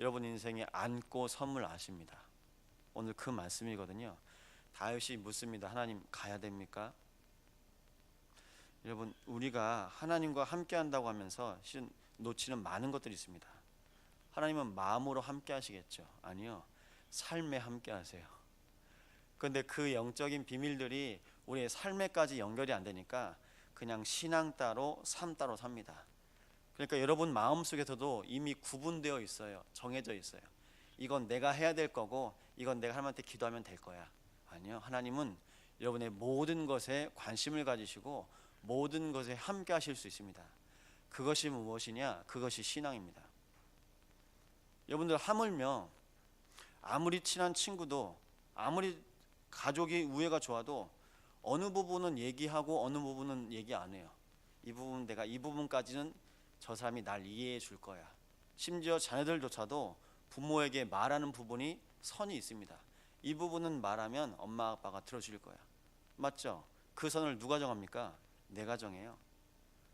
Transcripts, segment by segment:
여러분 인생에 안고 선물 아십니다. 오늘 그 말씀이거든요. 다윗이 묻습니다. 하나님, 가야 됩니까? 여러분, 우리가 하나님과 함께 한다고 하면서 실은 놓치는 많은 것들이 있습니다. 하나님은 마음으로 함께 하시겠죠? 아니요, 삶에 함께 하세요. 그런데 그 영적인 비밀들이 우리의 삶에까지 연결이 안 되니까 그냥 신앙 따로 삶 따로 삽니다. 그러니까 여러분 마음속에서도 이미 구분되어 있어요. 정해져 있어요. 이건 내가 해야 될 거고 이건 내가 하나님한테 기도하면 될 거야. 아니요, 하나님은 여러분의 모든 것에 관심을 가지시고 모든 것에 함께 하실 수 있습니다. 그것이 무엇이냐? 그것이 신앙입니다. 여러분들 하물며 아무리 친한 친구도 아무리 가족이 우애가 좋아도 어느 부분은 얘기하고 어느 부분은 얘기 안 해요. 이 부분 내가 이 부분까지는 저 사람이 날 이해해 줄 거야. 심지어 자녀들조차도 부모에게 말하는 부분이 선이 있습니다. 이 부분은 말하면 엄마 아빠가 들어줄 거야. 맞죠? 그 선을 누가 정합니까? 내가 정해요.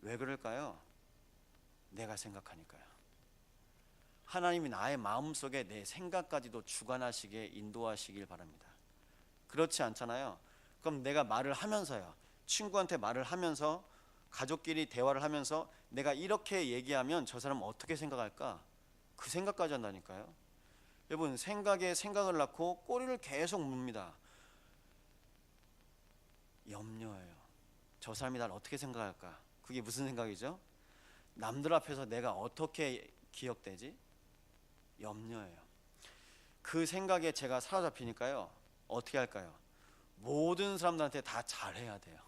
왜 그럴까요? 내가 생각하니까요. 하나님이 나의 마음속에 내 생각까지도 주관하시게 인도하시길 바랍니다. 그렇지 않잖아요. 그럼 내가 말을 하면서요, 친구한테 말을 하면서 가족끼리 대화를 하면서 내가 이렇게 얘기하면 저 사람은 어떻게 생각할까? 그 생각까지 한다니까요. 여러분, 생각에 생각을 낳고 꼬리를 계속 뭅니다. 염려해요. 저 사람이 날 어떻게 생각할까? 그게 무슨 생각이죠? 남들 앞에서 내가 어떻게 기억되지? 염려해요. 그 생각에 제가 사로잡히니까요, 어떻게 할까요? 모든 사람들한테 다 잘해야 돼요.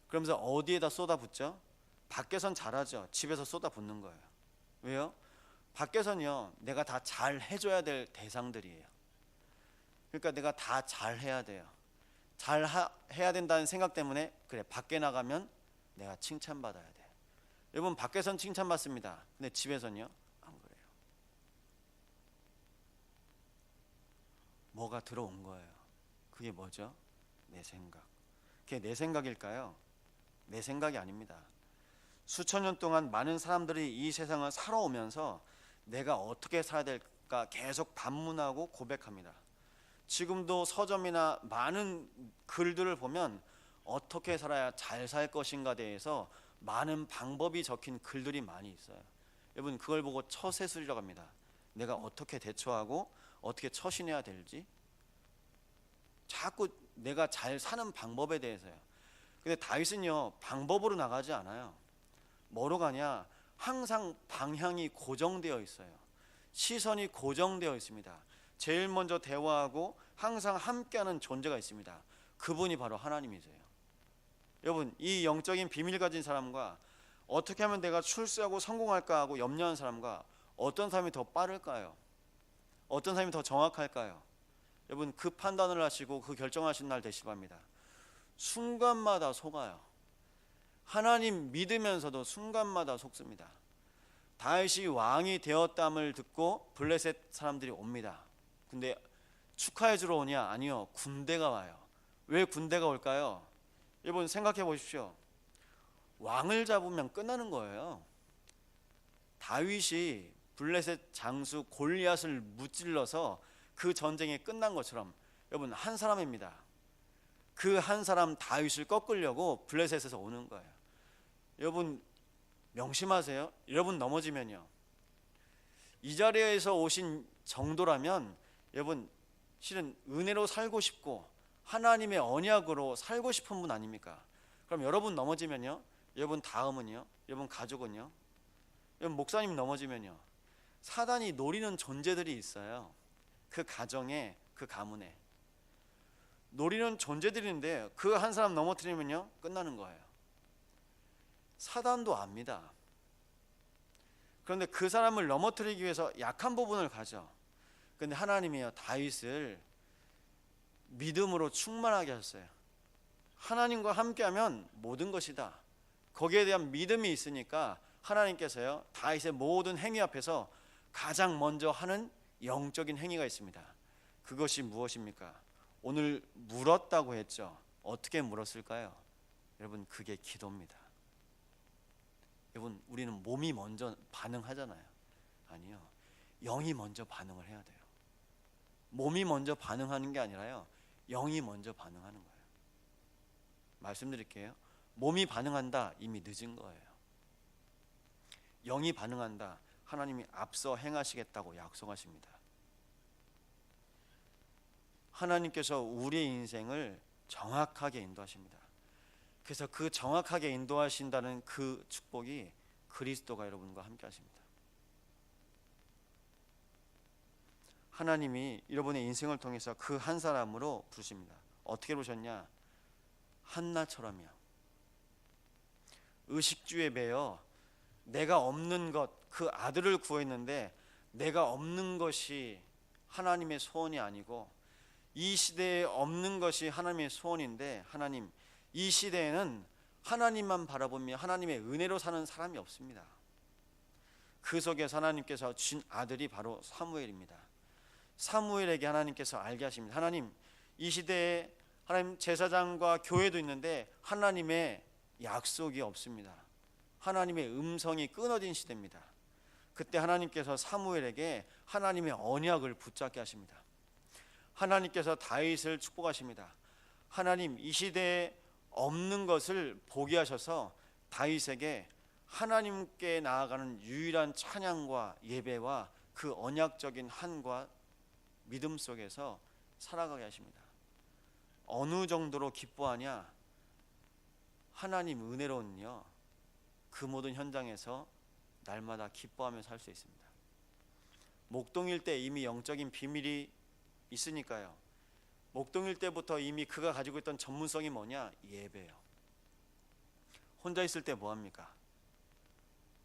그러면서 어디에다 쏟아붓죠? 밖에선 잘하죠. 집에서 쏟아붓는 거예요. 왜요? 밖에선요, 내가 다 잘해줘야 될 대상들이에요. 그러니까 내가 다 잘해야 돼요. 해야 된다는 생각 때문에 그래, 밖에 나가면 내가 칭찬받아야 돼. 여러분, 밖에선 칭찬받습니다. 근데 집에선요, 안 그래요. 뭐가 들어온 거예요. 그게 뭐죠? 내 생각. 그게 내 생각일까요? 내 생각이 아닙니다. 수천 년 동안 많은 사람들이 이 세상을 살아오면서 내가 어떻게 살아야 될까 계속 반문하고 고백합니다. 지금도 서점이나 많은 글들을 보면 어떻게 살아야 잘 살 것인가 대해서 많은 방법이 적힌 글들이 많이 있어요. 여러분, 그걸 보고 처세술이라고 합니다. 내가 어떻게 대처하고 어떻게 처신해야 될지, 자꾸 내가 잘 사는 방법에 대해서요. 근데 다윗은요, 방법으로 나가지 않아요. 뭐로 가냐? 항상 방향이 고정되어 있어요. 시선이 고정되어 있습니다. 제일 먼저 대화하고 항상 함께하는 존재가 있습니다. 그분이 바로 하나님이세요. 여러분, 이 영적인 비밀 가진 사람과 어떻게 하면 내가 출세하고 성공할까 하고 염려하는 사람과 어떤 사람이 더 빠를까요? 어떤 사람이 더 정확할까요? 여러분, 그 판단을 하시고 그 결정하신 날 되시기 바랍니다. 순간마다 속아요. 하나님 믿으면서도 순간마다 속습니다. 다윗이 왕이 되었담을 듣고 블레셋 사람들이 옵니다. 근데 축하해 주러 오냐? 아니요, 군대가 와요. 왜 군대가 올까요? 여러분, 생각해 보십시오. 왕을 잡으면 끝나는 거예요. 다윗이 블레셋 장수 골리앗을 무찔러서 그 전쟁이 끝난 것처럼 여러분, 한 사람입니다. 그 한 사람 다윗을 꺾으려고 블레셋에서 오는 거예요. 여러분, 명심하세요. 여러분 넘어지면요, 이 자리에서 오신 정도라면 여러분 실은 은혜로 살고 싶고 하나님의 언약으로 살고 싶은 분 아닙니까? 그럼 여러분 넘어지면요, 여러분 다음은요, 여러분 가족은요, 여러분 목사님 넘어지면요, 사단이 노리는 존재들이 있어요. 그 가정에, 그 가문에 노리는 존재들인데 그 한 사람 넘어뜨리면요, 끝나는 거예요. 사단도 압니다. 그런데 그 사람을 넘어뜨리기 위해서 약한 부분을 가져. 그런데 하나님이요, 다윗을 믿음으로 충만하게 하셨어요. 하나님과 함께하면 모든 것이다. 거기에 대한 믿음이 있으니까 하나님께서요, 다윗의 모든 행위 앞에서 가장 먼저 하는 영적인 행위가 있습니다. 그것이 무엇입니까? 오늘 물었다고 했죠. 어떻게 물었을까요? 여러분, 그게 기도입니다. 여러분, 우리는 몸이 먼저 반응하잖아요. 아니요, 영이 먼저 반응을 해야 돼요. 몸이 먼저 반응하는 게 아니라요, 영이 먼저 반응하는 거예요. 말씀드릴게요. 몸이 반응한다, 이미 늦은 거예요. 영이 반응한다, 하나님이 앞서 행하시겠다고 약속하십니다. 하나님께서 우리의 인생을 정확하게 인도하십니다. 그래서 그 정확하게 인도하신다는 그 축복이 그리스도가 여러분과 함께 하십니다. 하나님이 여러분의 인생을 통해서 그 한 사람으로 부르십니다. 어떻게 부르셨냐? 한나처럼요. 의식주에 매여 내가 없는 것, 그 아들을 구했는데 내가 없는 것이 하나님의 소원이 아니고 이 시대에 없는 것이 하나님의 소원인데, 하나님, 이 시대에는 하나님만 바라보며 하나님의 은혜로 사는 사람이 없습니다. 그 속에서 하나님께서 주신 아들이 바로 사무엘입니다. 사무엘에게 하나님께서 알게 하십니다. 하나님, 이 시대에 하나님 제사장과 교회도 있는데 하나님의 약속이 없습니다. 하나님의 음성이 끊어진 시대입니다. 그때 하나님께서 사무엘에게 하나님의 언약을 붙잡게 하십니다. 하나님께서 다윗을 축복하십니다. 하나님, 이 시대에 없는 것을 보게 하셔서 다윗에게 하나님께 나아가는 유일한 찬양과 예배와 그 언약적인 한과 믿음 속에서 살아가게 하십니다. 어느 정도로 기뻐하냐? 하나님 은혜로운요, 그 모든 현장에서 날마다 기뻐하며 살 수 있습니다. 목동일 때 이미 영적인 비밀이 있으니까요. 목동일 때부터 이미 그가 가지고 있던 전문성이 뭐냐? 예배예요. 혼자 있을 때 뭐합니까?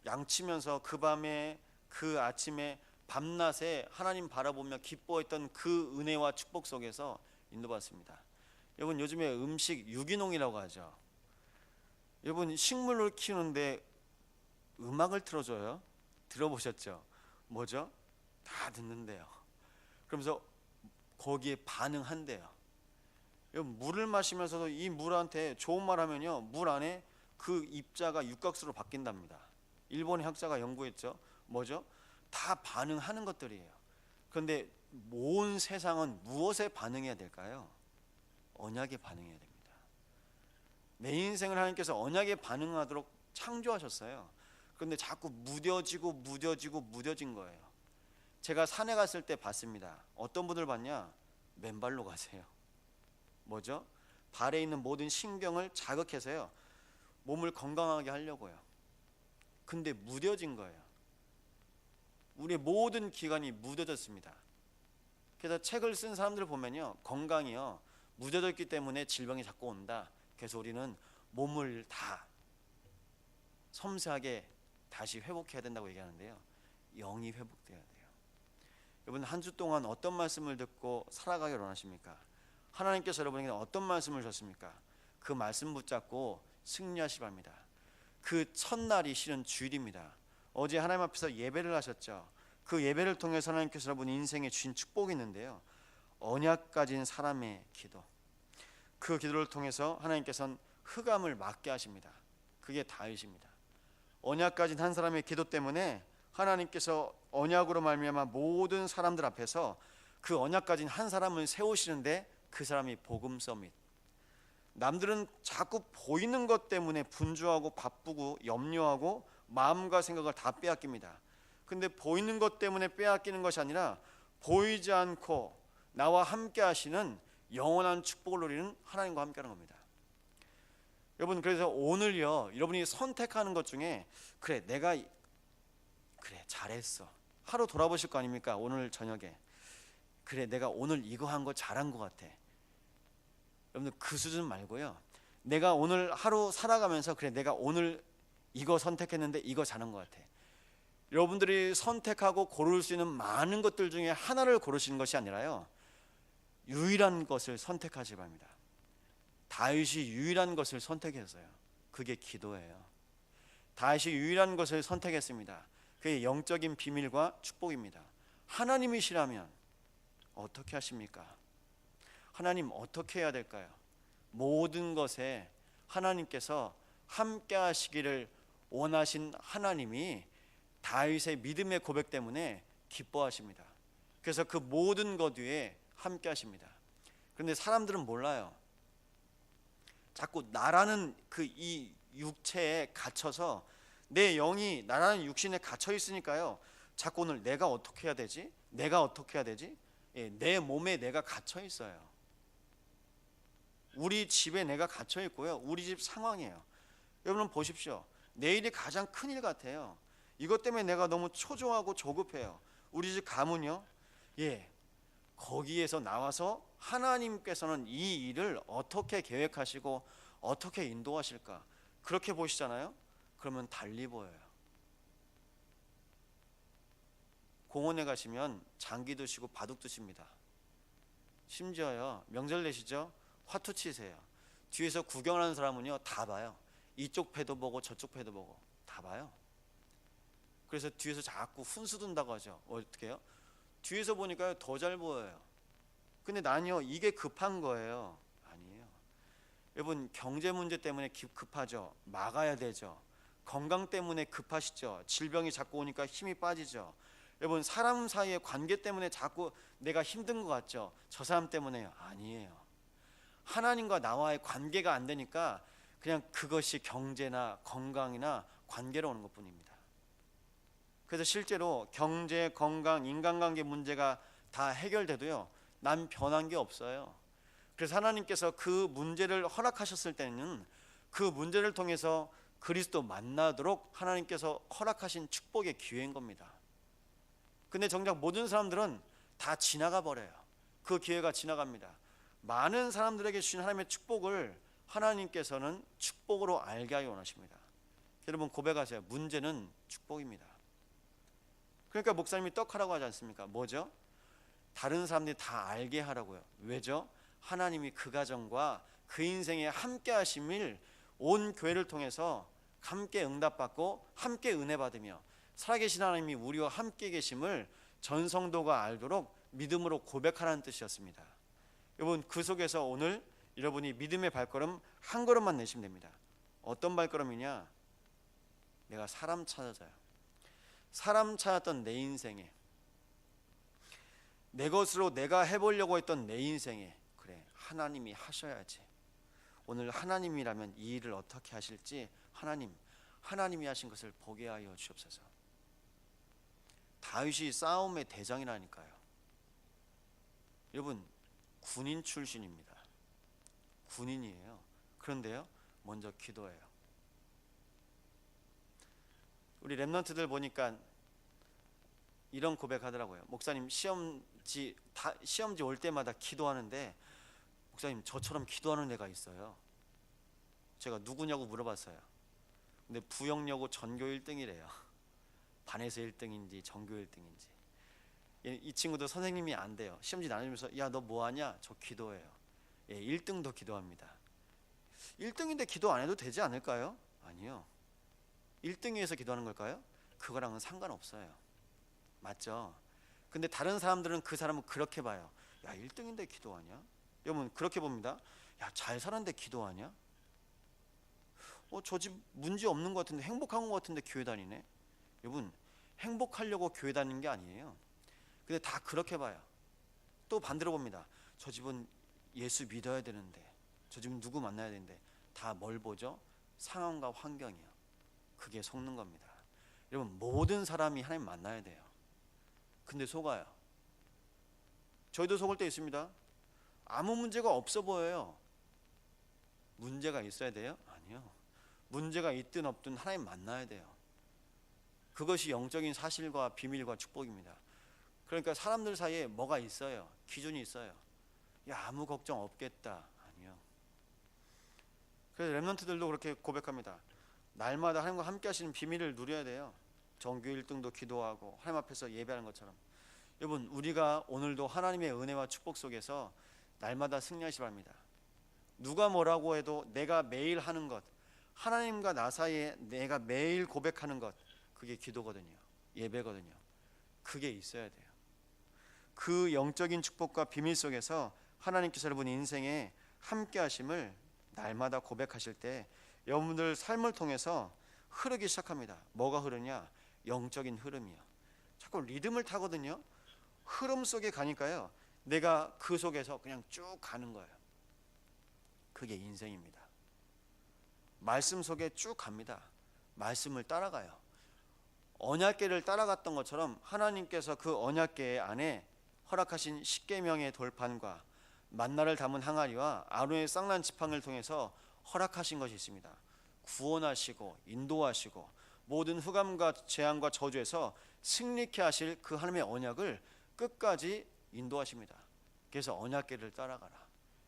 양치면서 그 밤에 그 아침에 밤낮에 하나님 바라보며 기뻐했던 그 은혜와 축복 속에서 인도받습니다. 여러분, 요즘에 음식 유기농이라고 하죠. 여러분, 식물을 키우는데 음악을 틀어줘요. 들어보셨죠? 뭐죠? 다 듣는데요. 그러면서 거기에 반응한대요. 여러분, 물을 마시면서도 이 물한테 좋은 말 하면요, 물 안에 그 입자가 육각수로 바뀐답니다. 일본의 학자가 연구했죠. 뭐죠? 다 반응하는 것들이에요. 그런데 온 세상은 무엇에 반응해야 될까요? 언약에 반응해야 됩니다. 내 인생을 하나님께서 언약에 반응하도록 창조하셨어요. 그런데 자꾸 무뎌진 거예요. 제가 산에 갔을 때 봤습니다. 어떤 분들 봤냐? 맨발로 가세요. 뭐죠? 발에 있는 모든 신경을 자극해서요, 몸을 건강하게 하려고요. 근데 무뎌진 거예요. 우리의 모든 기관이 무뎌졌습니다. 그래서 책을 쓴 사람들을 보면요, 건강이요, 무뎌졌기 때문에 질병이 자꾸 온다. 그래서 우리는 몸을 다 섬세하게 다시 회복해야 된다고 얘기하는데요, 영이 회복돼야 돼요. 여러분, 한 주 동안 어떤 말씀을 듣고 살아가기를 원하십니까? 하나님께서 여러분에게 어떤 말씀을 주셨습니까? 그 말씀 붙잡고 승리하시 바랍니다. 그 첫날이 실은 주일입니다. 어제 하나님 앞에서 예배를 하셨죠. 그 예배를 통해서 하나님께서 여러분 인생에 주신 축복이 있는데요, 언약 가진 사람의 기도, 그 기도를 통해서 하나님께서는 흑암을 막게 하십니다. 그게 다윗입니다. 언약 가진 한 사람의 기도 때문에 하나님께서 언약으로 말미암아 모든 사람들 앞에서 그 언약 가진 한 사람을 세우시는데, 그 사람이 복음 서밋. 남들은 자꾸 보이는 것 때문에 분주하고 바쁘고 염려하고 마음과 생각을 다 빼앗깁니다. 근데 보이는 것 때문에 빼앗기는 것이 아니라 보이지 않고 나와 함께 하시는 영원한 축복을 누리는 하나님과 함께 하는 겁니다. 여러분, 그래서 오늘요, 여러분이 선택하는 것 중에 내가 잘했어, 하루 돌아보실 거 아닙니까? 오늘 저녁에 내가 오늘 이거 한 거 잘한 것 같아. 여러분들, 그 수준 말고요, 내가 오늘 하루 살아가면서 내가 오늘 이거 선택했는데 이거 잘한 것 같아. 여러분들이 선택하고 고를 수 있는 많은 것들 중에 하나를 고르시는 것이 아니라요, 유일한 것을 선택하시기 바랍니다. 다윗이 유일한 것을 선택했어요. 그게 기도예요. 다윗이 유일한 것을 선택했습니다. 그게 영적인 비밀과 축복입니다. 하나님이시라면 어떻게 하십니까? 하나님 어떻게 해야 될까요? 모든 것에 하나님께서 함께 하시기를 원하신 하나님이 다윗의 믿음의 고백 때문에 기뻐하십니다. 그래서 그 모든 것 위에 함께 하십니다. 그런데 사람들은 몰라요. 자꾸 나라는 그 이 육체에 갇혀서 내 영이 나라는 육신에 갇혀 있으니까요. 자꾸 오늘 내가 어떻게 해야 되지? 내가 어떻게 해야 되지? 내 몸에 내가 갇혀 있어요. 우리 집에 내가 갇혀 있고요. 우리 집 상황이에요. 여러분 보십시오. 내일이 가장 큰일 같아요. 이것 때문에 내가 너무 초조하고 조급해요. 우리 집 가문요. 거기에서 나와서 하나님께서는 이 일을 어떻게 계획하시고 어떻게 인도하실까? 그렇게 보시잖아요. 그러면 달리 보여요. 공원에 가시면 장기 드시고 바둑 두십니다. 심지어요, 명절 내시죠? 화투 치세요. 뒤에서 구경하는 사람은요 다 봐요. 이쪽 패도 보고 저쪽 패도 보고 다 봐요. 그래서 뒤에서 자꾸 훈수 둔다고 하죠. 어떻게 해요? 뒤에서 보니까 더 잘 보여요. 근데 난요 이게 급한 거예요. 아니에요. 여러분 경제 문제 때문에 급하죠. 막아야 되죠. 건강 때문에 급하시죠. 질병이 자꾸 오니까 힘이 빠지죠. 여러분 사람 사이의 관계 때문에 자꾸 내가 힘든 것 같죠. 저 사람 때문에요. 아니에요. 하나님과 나와의 관계가 안 되니까 그냥 그것이 경제나 건강이나 관계로 오는 것뿐입니다. 그래서 실제로 경제, 건강, 인간관계 문제가 다 해결돼도요 난 변한 게 없어요. 그래서 하나님께서 그 문제를 허락하셨을 때는 그 문제를 통해서 그리스도 만나도록 하나님께서 허락하신 축복의 기회인 겁니다. 근데 정작 모든 사람들은 다 지나가 버려요. 그 기회가 지나갑니다. 많은 사람들에게 주신 하나님의 축복을 하나님께서는 축복으로 알게 하기 원하십니다. 여러분 고백하세요. 문제는 축복입니다. 그러니까 목사님이 떡하라고 하지 않습니까? 뭐죠? 다른 사람들이 다 알게 하라고요. 왜죠? 하나님이 그 가정과 그 인생에 함께 하심을 온 교회를 통해서 함께 응답받고 함께 은혜 받으며 살아계신 하나님이 우리와 함께 계심을 전 성도가 알도록 믿음으로 고백하라는 뜻이었습니다. 여러분 그 속에서 오늘 여러분이 믿음의 발걸음 한 걸음만 내시면 됩니다. 어떤 발걸음이냐? 내가 사람 찾아요. 사람 찾았던 내 인생에, 내 것으로 내가 해보려고 했던 내 인생에, 그래 하나님이 하셔야지. 오늘 하나님이라면 이 일을 어떻게 하실지 하나님이 하신 것을 보게 하여 주옵소서. 다윗이 싸움의 대장이라니까요. 여러분 군인 출신입니다. 군인이에요. 그런데요 먼저 기도해요. 우리 랩런트들 보니까 이런 고백하더라고요. 목사님 시험지 올 때마다 기도하는데 목사님 저처럼 기도하는 애가 있어요. 제가 누구냐고 물어봤어요. 근데 부영여고 전교 1등이래요. 반에서 1등인지 전교 1등인지. 이 친구도 선생님이 안 돼요. 시험지 나누면서 야 너 뭐하냐? 저 기도해요. 1등도 기도합니다. 1등인데 기도 안 해도 되지 않을까요? 아니요. 1등 위해서 기도하는 걸까요? 그거랑은 상관없어요. 맞죠? 근데 다른 사람들은 그 사람은 그렇게 봐요. 야 1등인데 기도하냐? 여러분 그렇게 봅니다. 야 잘 사는데 기도하냐? 저 집 문제 없는 것 같은데 행복한 것 같은데 교회 다니네. 여러분 행복하려고 교회 다니는 게 아니에요. 근데 다 그렇게 봐요. 또 반대로 봅니다. 저 집은 예수 믿어야 되는데, 저 집은 누구 만나야 되는데, 다 뭘 보죠? 상황과 환경이요. 그게 속는 겁니다. 여러분 모든 사람이 하나님 만나야 돼요. 근데 속아요. 저희도 속을 때 있습니다. 아무 문제가 없어 보여요. 문제가 있어야 돼요? 아니요. 문제가 있든 없든 하나님 만나야 돼요. 그것이 영적인 사실과 비밀과 축복입니다. 그러니까 사람들 사이에 뭐가 있어요. 기준이 있어요. 야 아무 걱정 없겠다. 아니요. 그래서 랩런트들도 그렇게 고백합니다. 날마다 하나님과 함께 하시는 비밀을 누려야 돼요. 정규 1등도 기도하고 하나님 앞에서 예배하는 것처럼. 여러분 우리가 오늘도 하나님의 은혜와 축복 속에서 날마다 승리하시기 바랍니다. 누가 뭐라고 해도 내가 매일 하는 것, 하나님과 나 사이에 내가 매일 고백하는 것, 그게 기도거든요. 예배거든요. 그게 있어야 돼요. 그 영적인 축복과 비밀 속에서 하나님께서 여러분 인생에 함께 하심을 날마다 고백하실 때 여러분들 삶을 통해서 흐르기 시작합니다. 뭐가 흐르냐? 영적인 흐름이요. 자꾸 리듬을 타거든요. 흐름 속에 가니까요, 내가 그 속에서 그냥 쭉 가는 거예요. 그게 인생입니다. 말씀 속에 쭉 갑니다. 말씀을 따라가요. 언약궤를 따라갔던 것처럼 하나님께서 그 언약궤 안에 허락하신 십계명의 돌판과 만나를 담은 항아리와 아론의 쌍난 지팡이를 통해서 허락하신 것이 있습니다. 구원하시고 인도하시고 모든 흑암과 재앙과 저주에서 승리케 하실 그 하나님의 언약을 끝까지 인도하십니다. 그래서 언약궤를 따라가라.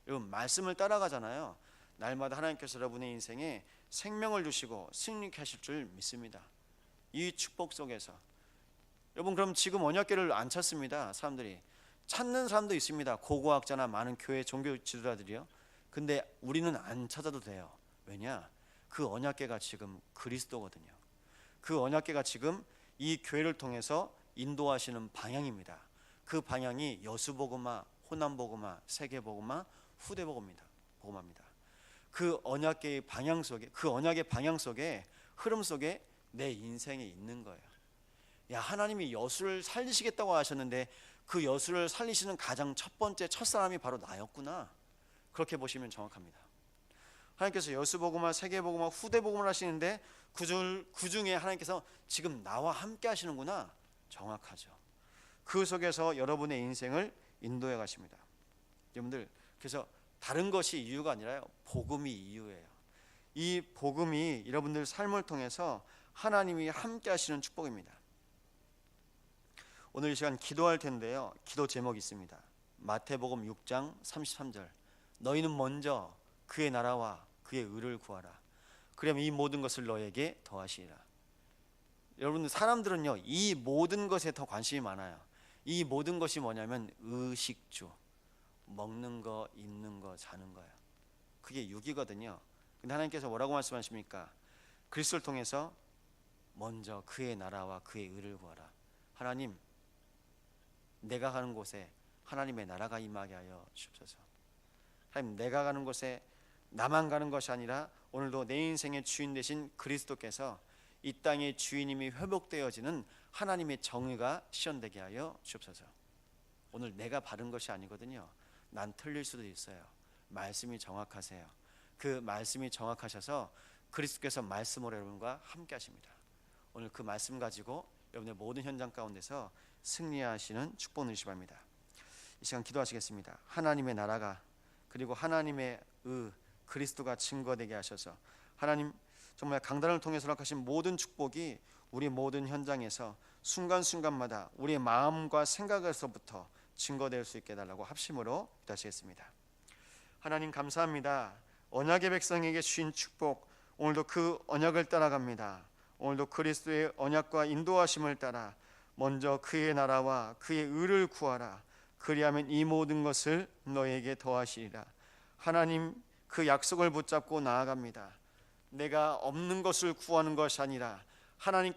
여러분, 말씀을 따라가잖아요. 날마다 하나님께서 여러분의 인생에 생명을 주시고 승리케 하실 줄 믿습니다. 이 축복 속에서 여러분, 그럼 지금 언약궤를 안 찾습니다. 사람들이 찾는 사람도 있습니다. 고고학자나 많은 교회 종교 지도자들이요. 근데 우리는 안 찾아도 돼요. 왜냐? 그 언약궤가 지금 그리스도거든요. 그 언약궤가 지금 이 교회를 통해서 인도하시는 방향입니다. 그 방향이 여수복음화, 호남복음화, 세계복음화, 후대복음화입니다. 그 언약궤의 방향 속에, 그 언약의 방향 속에, 흐름 속에 내 인생에 있는 거예요. 야, 하나님이 여수를 살리시겠다고 하셨는데 그 여수를 살리시는 가장 첫 번째 첫사람이 바로 나였구나. 그렇게 보시면 정확합니다. 하나님께서 여수복음화, 세계복음화, 후대복음을 하시는데 그 중에 하나님께서 지금 나와 함께 하시는구나. 정확하죠. 그 속에서 여러분의 인생을 인도해 가십니다. 여러분들, 그래서 다른 것이 이유가 아니라요, 복음이 이유예요. 이 복음이 여러분들 삶을 통해서 하나님이 함께 하시는 축복입니다. 오늘 이 시간 기도할 텐데요, 기도 제목이 있습니다. 마태복음 6장 33절. 너희는 먼저 그의 나라와 그의 의를 구하라. 그러면 이 모든 것을 너에게 더하시리라. 여러분, 사람들은요, 이 모든 것에 더 관심이 많아요. 이 모든 것이 뭐냐면 의식주, 먹는 거, 입는 거, 자는 거예요. 그게 육이거든요. 근데 하나님께서 뭐라고 말씀하십니까? 그리스도를 통해서 먼저 그의 나라와 그의 의를 구하라. 하나님, 내가 가는 곳에 하나님의 나라가 임하게 하여 주옵소서. 하나님, 내가 가는 곳에 나만 가는 것이 아니라 오늘도 내 인생의 주인 되신 그리스도께서 이 땅의 주인임이 회복되어지는 하나님의 정의가 실현되게 하여 주옵소서. 오늘 내가 바른 것이 아니거든요. 난 틀릴 수도 있어요. 말씀이 정확하세요. 그 말씀이 정확하셔서 그리스도께서 말씀으로 여러분과 함께 하십니다. 오늘 그 말씀 가지고 여러분의 모든 현장 가운데서 승리하시는 축복 누리시기 바랍니다. 이 시간 기도하시겠습니다. 하나님의 나라가, 그리고 하나님의 그리스도가 증거되게 하셔서 하나님, 정말 강단을 통해서 허락하신 모든 축복이 우리 모든 현장에서 순간순간마다 우리의 마음과 생각에서부터 증거될 수 있게 해달라고 합심으로 기도하시겠습니다. 하나님, 감사합니다. 언약의 백성에게 주신 축복, 오늘도 그 언약을 따라갑니다. 오늘도 그리스도의 언약과 인도하심을 따라 먼저 그의 나라와 그의 의를 구하라. 그리하면 이 모든 것을 너에게 더하시리라. 하나님, 그 약속을 붙잡고 나아갑니다. 내가 없는 것을 구하는 것이 아니라 하나님